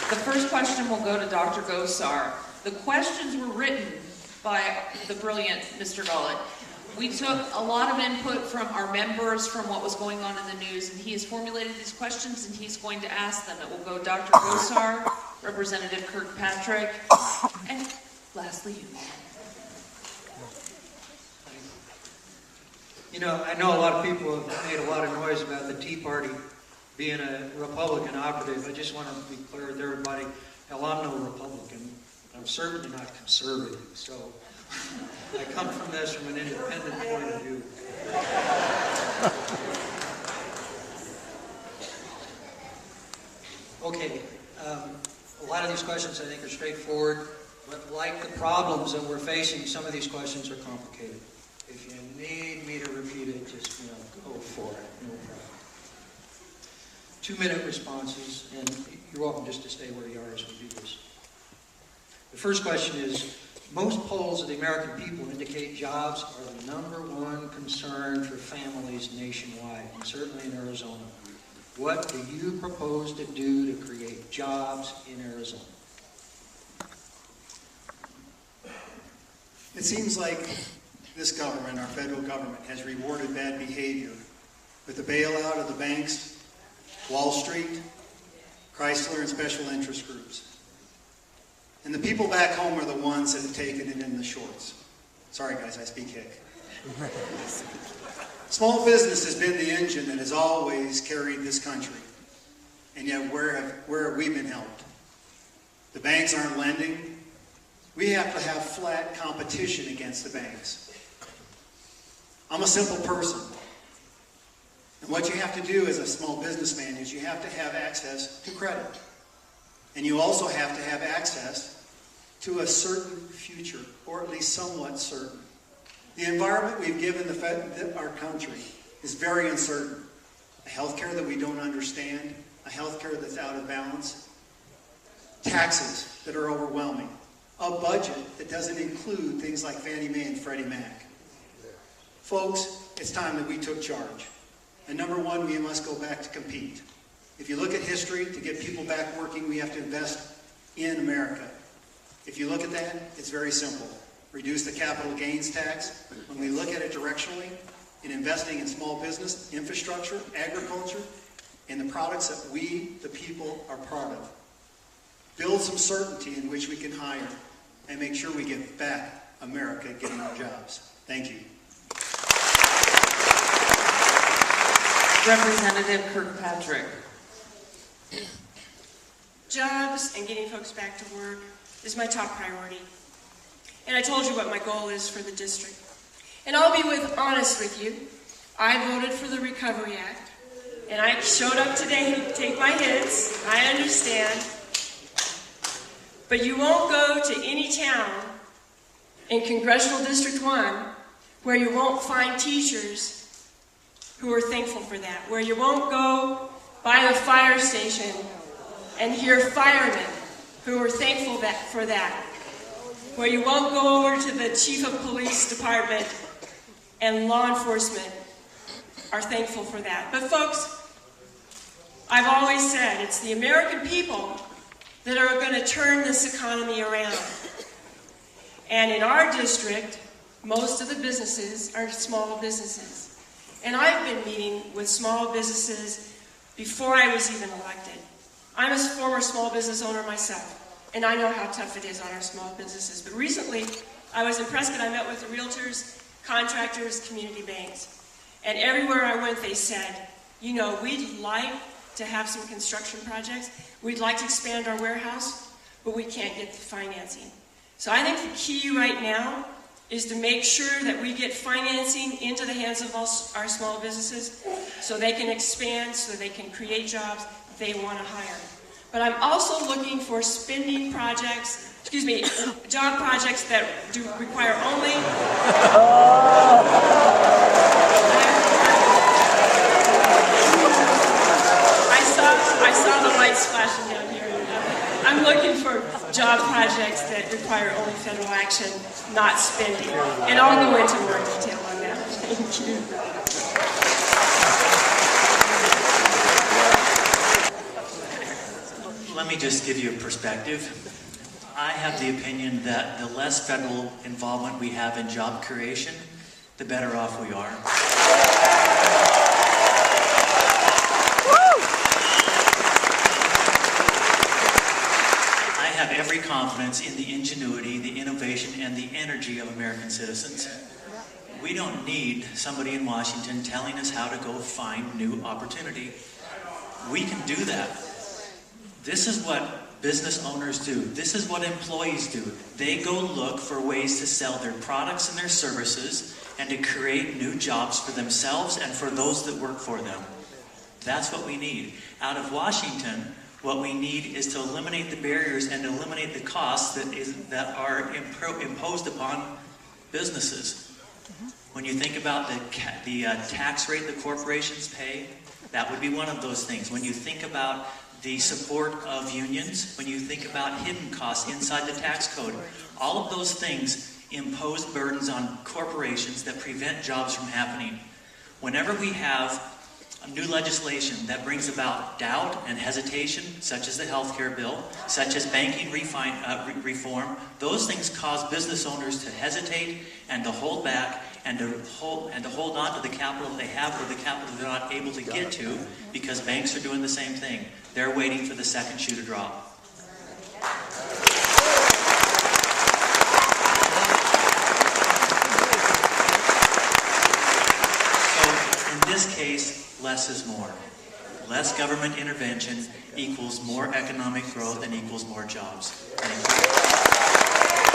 The first question will go to Dr. Gosar. The questions were written by the brilliant Mr. Gullett. We took a lot of input from our members from what was going on in the news, and he has formulated these questions and he's going to ask them. It will go Dr. Gosar, Representative Kirkpatrick, and lastly you. You know, I know a lot of people have made a lot of noise about the Tea Party being a Republican operative. I just want to be clear with everybody. Hell, I'm no Republican. I'm certainly not conservative. So I come from this from an independent point of view. Okay, a lot of these questions I think are straightforward, but like the problems that we're facing, some of these questions are complicated. If you need me to repeat it, just go for it, no problem. 2-minute responses, and you're welcome just to stay where you are as we do this. The first question is, most polls of the American people indicate jobs are the #1 concern for families nationwide, and certainly in Arizona. What do you propose to do to create jobs in Arizona? It seems like this government, our federal government, has rewarded bad behavior with the bailout of the banks, Wall Street, Chrysler, and special interest groups. And the people back home are the ones that have taken it in the shorts. Sorry guys, I speak hick. Small business has been the engine that has always carried this country. And yet where have we been helped? The banks aren't lending. We have to have flat competition against the banks. I'm a simple person. And what you have to do as a small businessman is you have to have access to credit. And you also have to have access to a certain future, or at least somewhat certain. The environment we've given our country is very uncertain. A healthcare that we don't understand, a healthcare that's out of balance, taxes that are overwhelming, a budget that doesn't include things like Fannie Mae and Freddie Mac. Folks, it's time that we took charge. And #1, we must go back to compete. If you look at history, to get people back working, we have to invest in America. If you look at that, it's very simple. Reduce the capital gains tax. When we look at it directionally, in investing in small business, infrastructure, agriculture, and the products that we, the people, are part of. Build some certainty in which we can hire and make sure we get back America getting our jobs. Thank you. Representative Kirkpatrick. Jobs and getting folks back to work is my top priority. And I told you what my goal is for the district. And I'll be honest with you. I voted for the Recovery Act. And I showed up today to take my hits. I understand. But you won't go to any town in Congressional District 1 where you won't find teachers who are thankful for that, where you won't go by the fire station and hear firemen who are thankful for that, where you won't go over to the chief of police department and law enforcement are thankful for that. But folks, I've always said it's the American people that are going to turn this economy around. And in our district, most of the businesses are small businesses. And I've been meeting with small businesses before I was even elected. I'm a former small business owner myself, and I know how tough it is on our small businesses. But recently, I was in Prescott. I met with the realtors, contractors, community banks. And everywhere I went, they said, you know, we'd like to have some construction projects. We'd like to expand our warehouse, but we can't get the financing. So I think the key right now is to make sure that we get financing into the hands of our small businesses so they can expand, so they can create jobs they want to hire. But I'm also looking for spending projects, job projects that do require only... I saw the lights flashing down here. I'm looking for job projects that require only federal action, not spending. And I'll go into more detail on that. Thank you. Let me just give you a perspective. I have the opinion that the less federal involvement we have in job creation, the better off we are. I have every confidence in the ingenuity, the innovation, and the energy of American citizens. We don't need somebody in Washington telling us how to go find new opportunity. We can do that. This is what business owners do. This is what employees do. They go look for ways to sell their products and their services and to create new jobs for themselves and for those that work for them. That's what we need. Out of Washington, what we need is to eliminate the barriers and eliminate the costs that are imposed upon businesses. When you think about the tax rate the corporations pay, that would be one of those things. When you think about the support of unions, when you think about hidden costs inside the tax code, all of those things impose burdens on corporations that prevent jobs from happening. Whenever we have new legislation that brings about doubt and hesitation, such as the health care bill, such as banking reform, those things cause business owners to hesitate and to hold back and to hold on to the capital they have or the capital they're not able to get to, because banks are doing the same thing. They're waiting for the second shoe to drop. So in this case, less is more. Less government intervention equals more economic growth and equals more jobs. Thank you.